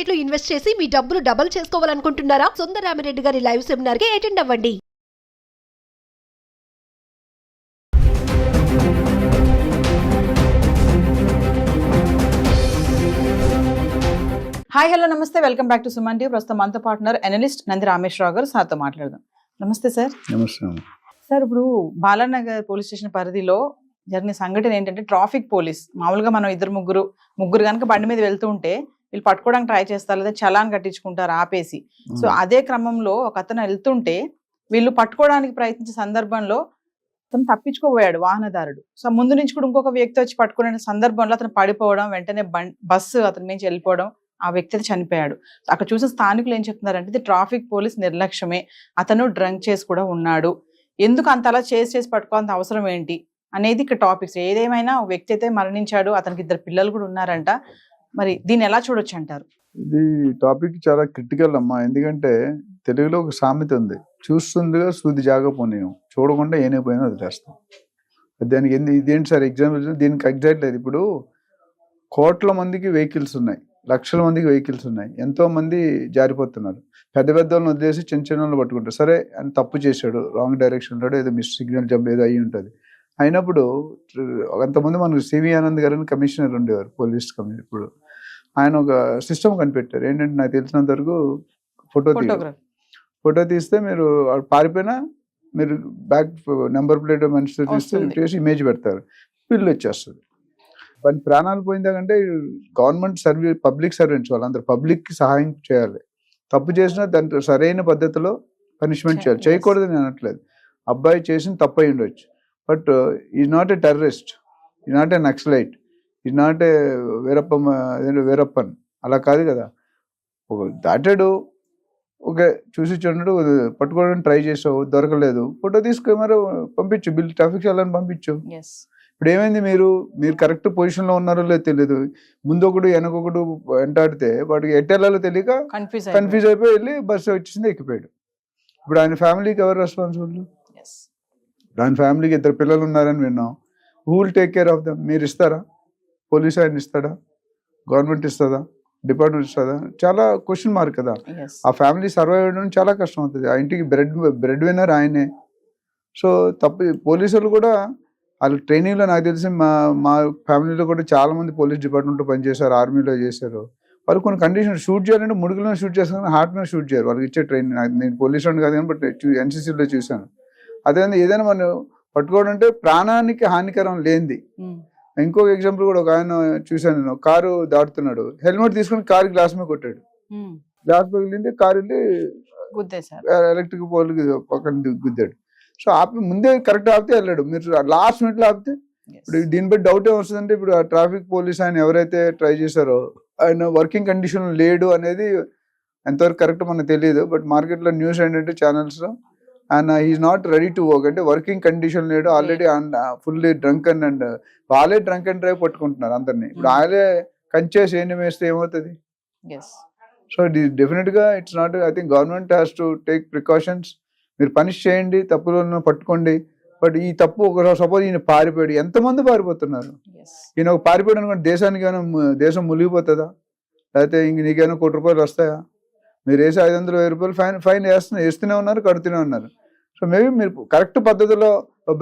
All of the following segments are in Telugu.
మార్కెట్ లో ఇన్వెస్ట్ చేసి మీ డబ్బులు డబుల్ చేసుకోవాలనుకుంటున్నారా? సుందర రామిరెడ్డి గారి లైవ్ సెమినార్ కి అటెండ్ అవ్వండి. హాయ్ హలో నమస్తే, welcome back to Suman TV. ప్రస్తుతం మనతో పార్ట్నర్ అనలిస్ట్ నంది రామేశ్వరరావు గారు, సార్తో మాట్లాడదాం. నమస్తే సార్. నమస్తే. సార్, ఇప్పుడు బాలానగర్ పోలీస్ స్టేషన్ పరిధిలో జరిగిన సంఘటన ఏంటంటే, ట్రాఫిక్ పోలీస్ మామూలుగా మనం ముగ్గురు కనుక బండి మీద వెళ్తూ ఉంటే వీళ్ళు పట్టుకోవడానికి ట్రై చేస్తారు, లేదా చలాన్ కట్టించుకుంటారు ఆపేసి. సో అదే క్రమంలో ఒక అతను వెళ్తుంటే వీళ్ళు పట్టుకోవడానికి ప్రయత్నించే సందర్భంలో అతను తప్పించుకోబోయాడు వాహనదారుడు. సో ముందు నుంచి కూడా ఇంకొక వ్యక్తి వచ్చి పట్టుకునే సందర్భంలో అతను పడిపోవడం, వెంటనే బస్సు అతని నుంచి వెళ్ళిపోవడం, ఆ వ్యక్తి అయితే చనిపోయాడు. అక్కడ చూసిన స్థానికులు ఏం చెప్తున్నారంటే, ఇది ట్రాఫిక్ పోలీస్ నిర్లక్ష్యమే, అతను డ్రంక్ చేసి కూడా ఉన్నాడు, ఎందుకు అంతలా చేసి పట్టుకోవాల్సిన అవసరం ఏంటి అనేది ఇక్కడ టాపిక్స్. ఏదేమైనా ఒక వ్యక్తి అయితే మరణించాడు, అతనికి 2 పిల్లలు కూడా ఉన్నారంట. మరి దీన్ని ఎలా చూడొచ్చు అంటారు? ఇది టాపిక్ చాలా క్రిటికల్ అమ్మా. ఎందుకంటే తెలుగులో ఒక సామెత ఉంది, చూస్తుందిగా సూది జాగపోనేయం, చూడకుండా ఏనైపోయినా వదిలేస్తాం. దానికి ఇదేంటి సార్ ఎగ్జాంపుల్? దీనికి ఎగ్జాక్ట్ లేదు. ఇప్పుడు కోట్ల మందికి వెహికల్స్ ఉన్నాయి, లక్షల మందికి వెహికల్స్ ఉన్నాయి, ఎంతో మంది జారిపోతున్నారు. పెద్ద వాళ్ళని వదిలేసి చిన్న వాళ్ళు పట్టుకుంటారు. సరే అని తప్పు చేశాడు, రాంగ్ డైరెక్షన్ ఉంటాడు, ఏదో మిస్ సిగ్నల్ జంప్ ఏదో అయ్యి ఉంటుంది. అయినప్పుడు అంతమంది మనకు సివి ఆనంద్ గారు కమిషనర్ ఉండేవారు, పోలీస్ కమిషనర్. ఇప్పుడు ఆయన ఒక సిస్టమ్ కనిపెట్టారు. ఏంటంటే నాకు తెలిసినంత వరకు ఫోటో తీస్తే మీరు పారిపోయినా మీరు బ్యాక్ నెంబర్ ప్లేట్ మనిషితో తీస్తే ఇమేజ్ పెడతారు, బిల్లు వచ్చేస్తుంది. వాటి ప్రాణాలు పోయిందాకంటే గవర్నమెంట్ సర్వీస్, పబ్లిక్ సర్వెంట్స్ వాళ్ళందరూ పబ్లిక్కి సహాయం చేయాలి. తప్పు చేసినా దాంట్లో సరైన పద్ధతిలో పనిష్మెంట్ చేయాలి. చేయకూడదు నేను అనట్లేదు, అబ్బాయి చేసిన తప్పు అయి ఉండొచ్చు, but is not a terrorist, is not a naxalite, is not a Veerappan, అలా కాదు కదా. ఒక దాటాడు, ఓకే, చూసి చూడడు, పట్టుకోవడానికి ట్రై చేసావు, దొరకలేదు, ఫోటో తీసుకొని మరి పంపించు, బిల్ ట్రాఫిక్ చాలని పంపించు. ఇప్పుడు ఏమైంది, మీరు కరెక్ట్ పొజిషన్లో ఉన్నారో లేదో తెలియదు, ముందు ఒకడు వెనకొకడు వెంటాడితే వాడికి ఎట్టెళ్ళాలో తెలియక కన్ఫ్యూజ్ అయిపోయి వెళ్ళి బస్సు వచ్చేసింది, ఎక్కిపోయాడు. ఇప్పుడు ఆయన ఫ్యామిలీకి ఎవరు రెస్పాన్సిబుల్? ఆయన ఫ్యామిలీకి 2 పిల్లలు ఉన్నారని విన్నాం. Who will take care of them? మీరు ఇస్తారా? పోలీస్ ఆయన ఇస్తాడా? గవర్నమెంట్ ఇస్తుందా? డిపార్ట్మెంట్ ఇస్తుందా? చాలా క్వశ్చన్ మార్క్ కదా. ఆ ఫ్యామిలీ సర్వైవ్ అవ్వడం చాలా కష్టం అవుతుంది. ఆ ఇంటికి బ్రెడ్ విన్నర్ ఆయనే. సో తప్పు పోలీసులు కూడా వాళ్ళ ట్రైనింగ్లో, నాకు తెలిసి మా ఫ్యామిలీలో కూడా చాలా మంది పోలీస్ డిపార్ట్మెంట్లో పనిచేశారు, ఆర్మీలో చేశారు. వాళ్ళు కొన్ని కండిషన్ షూట్ చేయాలంటే ముడుగులో షూట్ చేస్తారు, హార్ట్ మీద షూట్ చేయరు. వాళ్ళకి ఇచ్చే ట్రైనింగ్, నేను పోలీస్ వాడిని కాదు కానీ బట్ ఎన్సీసీలో చూశాను. అదే ఏదైనా మనం పట్టుకోవడం అంటే ప్రాణానికి హానికరం లేనిది. ఇంకొక ఎగ్జాంపుల్ కూడా ఒక ఆయన చూశాను నేను, కారు దాటుతున్నాడు, హెల్మెట్ తీసుకుని కారు గ్లాస్ మీద కొట్టాడు, గ్లాస్ పగిలింది, కారు వెళ్ళి ఎలక్ట్రిక్ పోల్ పక్కన గుద్దాడు. సో ఆపి ముందే కరెక్ట్ ఆపితే వెళ్ళాడు, మీరు లాస్ట్ మినిట్లో ఆపితే. ఇప్పుడు దీన్ని బట్టి డౌట్ ఏమొస్తుందంటే, ఇప్పుడు ఆ ట్రాఫిక్ పోలీస్ ఆయన ఎవరైతే ట్రై చేశారో ఆయన వర్కింగ్ కండిషన్ లేడు అనేది ఎంతవరకు కరెక్ట్ మనకు తెలియదు. బట్ మార్కెట్లో న్యూస్ ఏంటంటే ఛానల్స్లో, ఆయన he is not ready to work, అంటే వర్కింగ్ కండిషన్ లేడు, ఆల్రెడీ ఫుల్లీ డ్రంకన్ అండ్ వాళ్ళే డ్రంక్ అండ్ డ్రైవ్ పట్టుకుంటున్నారు అందరినీ. ఇప్పుడు ఆయనే కంచేసి ఏం వేస్తే ఏమవుతుంది? సో డెఫినెట్గా it's not, I think government has to take precautions. మీరు పనిష్ చేయండి, తప్పులను పట్టుకోండి, బట్ ఈ తప్పు ఒక సపోజ్ ఈయన పారిపోయాడు, ఎంతమంది పారిపోతున్నారు? ఈయన ఒక పారిపోయాడు అనుకోండి, దేశానికి ఏమైనా దేశం మునిగిపోతుందా? లేకపోతే ఇంక నీకేమైనా ₹1,00,00,000 వస్తాయా? మీరు వేసి ₹500,000 ఫైన్ వేస్తూనే ఉన్నారు, కడుతూనే ఉన్నారు. సో మేబీ మీరు కరెక్ట్ పద్ధతిలో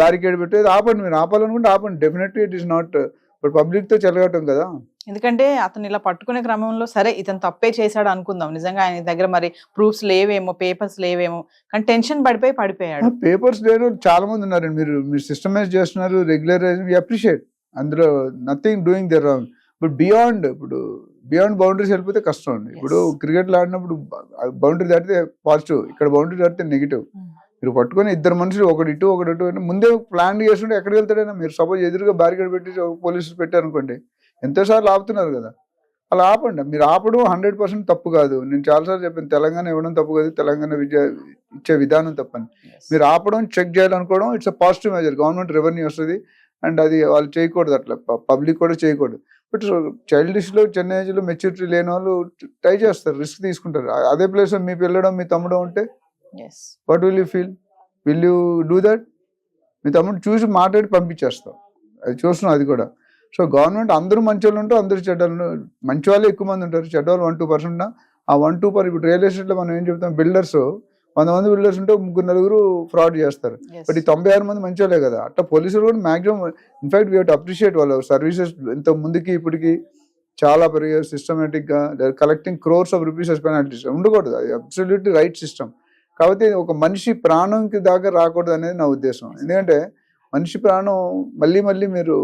బ్యారికేడ్ పెట్టేది ఆపండి, మీరు ఆపాలనుకుంటే ఆపండి. Definitely it is not, but పబ్లిక్తో చెలగటం కదా. ఎందుకంటే అతను ఇలా పట్టుకునే క్రమంలో సరే ఇతను తప్పే చేశాడు అనుకుందాం, నిజంగా ఆయన దగ్గర మరి ప్రూఫ్స్ లేవేమో, పేపర్స్ లేవేమో, కానీ టెన్షన్ పడిపోయాడు. పేపర్స్ లేని చాలా మంది ఉన్నారు. మీరు సిస్టమైజ్ చేస్తున్నారు, రెగ్యులరైజ్, వి అప్రిషియేట్, అందులో nothing doing the wrong. But beyond boundaries వెళ్ళిపోతే కష్టం అండి. ఇప్పుడు క్రికెట్లో ఆడినప్పుడు బౌండరీ దాటితే పాజిటివ్, ఇక్కడ బౌండరీ దాటితే నెగిటివ్. మీరు పట్టుకొని 2 మనుషులు ఒకటి ఇటు ఒకటి ఇటు అంటే ముందే ప్లాన్ చేసుకుంటే ఎక్కడికి వెళ్తాడైనా. మీరు సపోజ్ ఎదురుగా బ్యారికేడ్ పెట్టి పోలీసులు పెట్టారనుకోండి, ఎంతోసార్లు ఆపుతున్నారు కదా, అలా ఆపండి. మీరు ఆపడం 100% తప్పు కాదు. నేను చాలాసార్లు చెప్పాను, తెలంగాణ ఇవ్వడం తప్పు కాదు, తెలంగాణ విద్య ఇచ్చే విధానం తప్పని. మీరు ఆపడం, చెక్ చేయాలనుకోవడం it's a positive measure. Government revenue వస్తుంది అండ్ అది వాళ్ళు చేయకూడదు, అట్లా పబ్లిక్ కూడా చేయకూడదు. బట్ చైల్డిష్లో, చిన్న ఏజ్లో మెచ్యూరిటీ లేని వాళ్ళు ట్రై చేస్తారు, రిస్క్ తీసుకుంటారు. అదే ప్లేస్లో మీ పిల్లడం, మీ తమ్ముడు ఉంటే what will you feel? Will you do that? మీ తమ్ముడు చూసి మాట్లాడి పంపించేస్తాం, అది చూస్తున్నాం. అది కూడా సో గవర్నమెంట్ అందరూ మంచి వాళ్ళు ఉంటారు, అందరూ చెడ్డలు, మంచి వాళ్ళే ఎక్కువ మంది ఉంటారు, చెడ్డవాళ్ళు 1-2% ఆ 1-2%. ఇప్పుడు రియల్ ఎస్టేట్లో మనం ఏం చెప్తాం, బిల్డర్స్ 100 మంది బిల్డర్స్ ఉంటే 3-4 ఫ్రాడ్ చేస్తారు, బట్ ఈ 96 మంది మంచి వాళ్ళే కదా. అట్లా పోలీసులు కూడా maximum in fact we have to appreciate వాళ్ళ సర్వీసెస్. ఇంత ముందుకి ఇప్పటికి చాలా పెరిగే సిస్టమేటిక్గా collecting crores of rupees as penalties ఉండకూడదు, అది అబ్సల్యూట్లీ రైట్ సిస్టమ్. కాబట్టి ఒక మనిషి ప్రాణంకి దాకా రాకూడదు అనేది నా ఉద్దేశం. ఎందుకంటే మనిషి ప్రాణం మళ్ళీ మళ్ళీ మీరు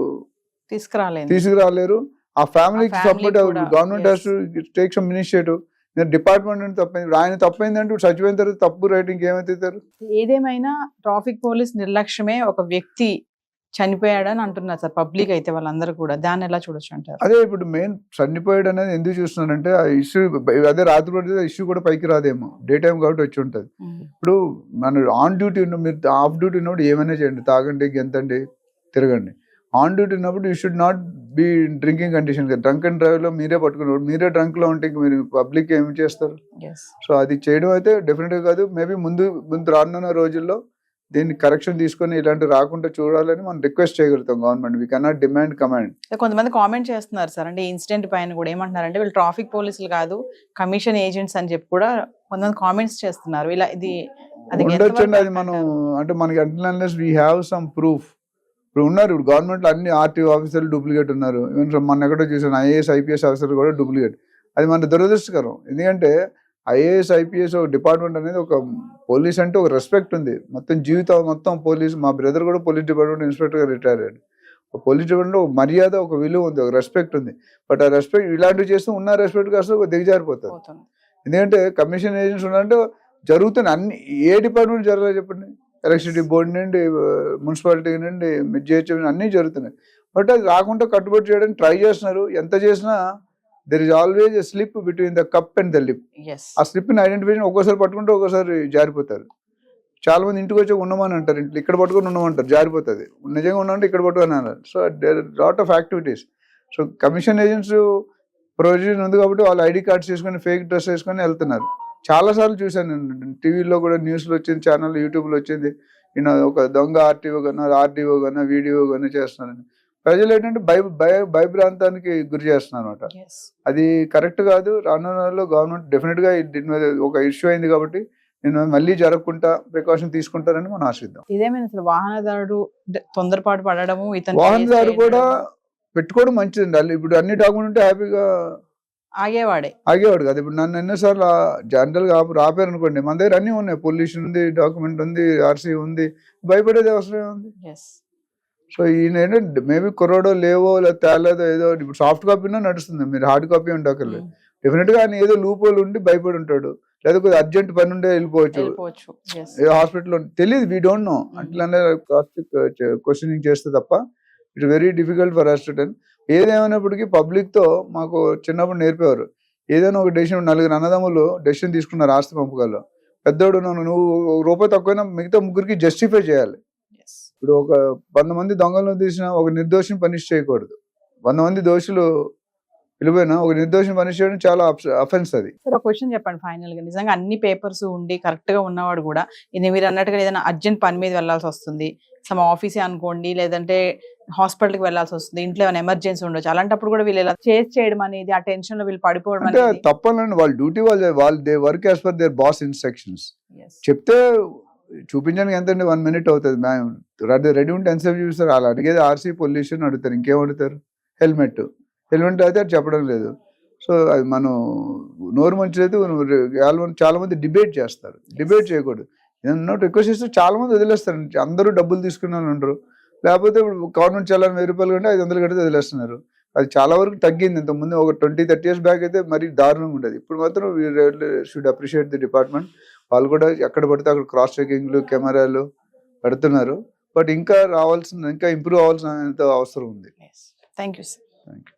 తీసుకురాలేరు. ఆ ఫ్యామిలీకి support government has to take some initiative. Department తప్పైంది, ఆయన తప్పైందంటే చచ్చిపోయిన తర్వాత తప్పు రైట్ ఇంకేమైతే. ఏదేమైనా ట్రాఫిక్ పోలీస్ నిర్లక్ష్యమే ఒక వ్యక్తి చనిపోయాడని అంటున్నారు సార్ పబ్లిక్ అయితే వాళ్ళందరూ కూడా. దాన్ని ఎలా చూడొచ్చు అంటారు? అదే ఇప్పుడు మెయిన్ చనిపోయాడు అనేది ఎందుకు చూస్తున్నానంటే ఆ ఇష్యూ, అదే రాత్రి పడితే ఇష్యూ కూడా పైకి రాదేమో, డే టైం కాబట్టి వచ్చి ఉంటుంది. ఇప్పుడు మన ఆన్ డ్యూటీ ఉన్న, మీరు ఆఫ్ డ్యూటీ ఉన్నప్పుడు ఏమైనా చేయండి, తాగండి, గెంతండి, తిరగండి. ఆన్ డ్యూటీ ఉన్నప్పుడు you should not be drinking condition. Drunk and drive లో మీరే పట్టుకున్నారు, మీరే డ్రంక్ లో ఉంటే మీరు పబ్లిక్ ఏమి చేస్తారు? సో అది చేయడం అయితే డెఫినెట్ గా కాదు. మేబీ ముందు రానున్న రోజుల్లో దీన్ని కరెక్షన్ తీసుకొని ఇలాంటి రాకుండా చూడాలని మనం రిక్వెస్ట్ చేయగలుగుతాం government. We cannot demand command. కొంతమంది కామెంట్ చేస్తున్నారు సార్, అంటే ఇన్సిడెంట్ పైన కూడా ఏమంటున్నారంటే వీళ్ళు ట్రాఫిక్ పోలీసులు కాదు కమిషన్ ఏజెంట్స్ అని చెప్పి కూడా కొంతమంది కామెంట్స్ చేస్తున్నారు. ఇలా ఇది ఉండొచ్చండి, అది మనం అంటే మనకి unless we have some proof. ఇప్పుడు ఉన్నారు, ఇప్పుడు గవర్నమెంట్లో అన్ని ఆర్టీఓ ఆఫీసర్లు డూప్లికేట్ ఉన్నారు. ఈవెన్ మన ఎక్కడో చూసాను ఐఏఎస్ ఐపీఎస్ ఆఫీసర్లు కూడా డూప్లికేట్. అది మన దురదృష్టకరం. ఎందుకంటే ఐఏఎస్ ఐపీఎస్ ఒక డిపార్ట్మెంట్ అనేది, ఒక పోలీస్ అంటే ఒక రెస్పెక్ట్ ఉంది. మొత్తం జీవితం మొత్తం పోలీస్, మా బ్రదర్ కూడా పోలీస్ డిపార్ట్మెంట్ ఇన్స్పెక్టర్గా రిటైర్ అయ్యాడు. ఒక పోలీస్ డిపార్ట్మెంట్ ఒక మర్యాద, ఒక విలువ ఉంది, ఒక రెస్పెక్ట్ ఉంది. బట్ ఆ రెస్పెక్ట్ ఇలాంటివి చేస్తూ ఉన్న రెస్పెక్ట్ కాస్త ఒక దిగజారిపోతుంది. ఎందుకంటే కమిషన్ ఏజెంట్స్ ఉన్నారంటే జరుగుతున్న అన్ని, ఏ డిపార్ట్మెంట్ జరగలేదు చెప్పండి, ఎలక్ట్రిసిటీ బోర్డు నుండి మున్సిపాలిటీ నుండి జిహెచ్ఎం అన్నీ జరుగుతున్నాయి. బట్ అది రాకుండా కట్టుబడి చేయడానికి ట్రై చేస్తున్నారు. ఎంత చేసినా there is always a slip between the cup and the lip. ఆ స్లిప్ని ఐడెంటిఫికేషన్ ఒక్కోసారి పట్టుకుంటే ఒక్కోసారి జారిపోతారు. చాలా మంది ఇంటికి వచ్చి ఉండమని అంటారు, ఇంట్లో ఇక్కడ పట్టుకొని ఉండమంటారు, జారిపోతుంది. నిజంగా ఉన్నామంటే ఇక్కడ పట్టుకొని అన్నారు. So there lot of activities. So commission agents provision ఉంది కాబట్టి వాళ్ళు ఐడి కార్డ్స్ చేసుకొని ఫేక్ డ్రెస్ వేసుకొని వెళ్తున్నారు. చాలాసార్లు చూశాను నేను, టీవీలో కూడా న్యూస్లో వచ్చింది, ఛానల్ యూట్యూబ్లో వచ్చింది. ఈయన ఒక దొంగ ఆర్టీఓ కన్నా ఆర్డీఓ కన్నా వీడియో కన్నా చేస్తున్నారని. ప్రజలు ఏంటంటే భయభ్రాంతానికి గురి చేస్తున్నారు అనమాట. అది కరెక్ట్ కాదు. రానున్న గవర్నమెంట్ డెఫినెట్గా దీని మీద ఒక ఇష్యూ అయింది కాబట్టి నేను మళ్ళీ జరగకుండా ప్రికాషన్ తీసుకుంటారని మనం ఆశిద్దాం. ఇదేమైనా అసలు వాహనదారుడు తొందరపాటు పడడము, వాహనదారు కూడా పెట్టుకోవడం మంచిదండి. ఇప్పుడు అన్ని డాక్యుమెంట్ ఉంటే హ్యాపీగా ఆగేవాడు కదా. ఇప్పుడు నన్ను ఎన్నోసార్లు జనరల్గా ఆపారు అనుకోండి, మన దగ్గర అన్నీ ఉన్నాయి, పొల్యూషన్ ఉంది, డాక్యుమెంట్ ఉంది, ఆర్సీ ఉంది, భయపడేది అవసరం ఉంది. సో ఈయన ఏంటంటే మేబీ కుర్రాడో లేవో లేదా తేలేదో ఏదో, ఇప్పుడు సాఫ్ట్ కాపీనా నడుస్తుంది, మీరు హార్డ్ కాపీ ఉండక్కర్లేదు. డెఫినెట్గా ఆయన ఏదో లూపోల్ ఉండి భయపడి ఉంటాడు, లేదా కొద్దిగా అర్జెంట్ పని ఉండే వెళ్ళిపోవచ్చు, ఏదో హాస్పిటల్లో తెలియదు, వీ డోంట్ నో. అట్లనే క్వశ్చనింగ్ చేస్తే తప్ప it's very difficult for us to tell. ఏదేమైనప్పటికీ పబ్లిక్తో మాకు చిన్నప్పుడు నేర్పేవారు, ఏదైనా ఒక డెసిషన్, 4 అన్నదమ్ములు డెసిషన్ తీసుకున్నారు ఆస్తి పంపకాల్లో, పెద్దోడు నువ్వు రూపాయి తక్కువైనా మిగతా 3కి జస్టిఫై చేయాలి. ఇప్పుడు ఒక 100 మంది దొంగలను తీసినా ఒక నిర్దోషిని పనిష్ చేయకూడదు. 100 మంది దోషులు వెళ్ళిపోయినా ఒక నిర్దోషిని పనిష్ చేయడం చాలా అఫెన్స్. అది ఒక క్వశ్చన్ చెప్పండి ఫైనల్ గా, నిజంగా అన్ని పేపర్స్ ఉండి కరెక్ట్ గా ఉన్నవాడు కూడా ఇది మీరు అన్నట్టుగా ఏదైనా అర్జెంట్ పని మీద వెళ్లాల్సి వస్తుంది, సమ ఆఫీసే అనుకోండి, లేదంటే హాస్పిటల్ కి వెళ్లాల్సి వస్తుంది, ఇంట్లో ఏమైనా ఎమర్జెన్సీ ఉండొచ్చు, అలాంటప్పుడు కూడా వీళ్ళు ఇలా చేయడం అనేది, ఆ టెన్షన్ లో వీళ్ళు పడిపోవడం అనేది తప్పనండి. వాళ్ళ డ్యూటీ వాళ్ళు they work as per their boss instructions. చెప్తే చూపించడానికి ఎంతండి, 1 minute అవుతుంది. మ్యామ్ రెడీ ఉంటే ఎంతసేపు చూపిస్తారు? వాళ్ళు అడిగేది ఆర్సీ, పొల్యూషన్ అడుగుతారు, ఇంకేం అడుగుతారు? హెల్మెట్ అయితే అది చెప్పడం లేదు. సో అది మనం నోరు మంచిదైతే చాలా మంది డిబేట్ చేస్తారు, డిబేట్ చేయకూడదు. ఏదన్నా రిక్వెస్ట్ చేస్తే చాలా మంది వదిలేస్తారు, అందరూ డబ్బులు తీసుకునే వాళ్ళు ఉండరు. లేకపోతే ఇప్పుడు గవర్నమెంట్ చాలా 1000 రూపాయలు కంటే 500 కడితే వదిలేస్తున్నారు. అది చాలా వరకు తగ్గింది. ఇంతకుముందు ఒక 20-30 years బ్యాక్ అయితే మరీ దారుణంగా ఉండేది. ఇప్పుడు మాత్రం we should appreciate the department. వాళ్ళు కూడా ఎక్కడ పడితే అక్కడ క్రాస్ చెకింగ్లు, కెమెరాలు పెడుతున్నారు. బట్ ఇంకా ఇంప్రూవ్ అవ్వాల్సిన అవసరం ఉంది. Thank you sir. Thank you.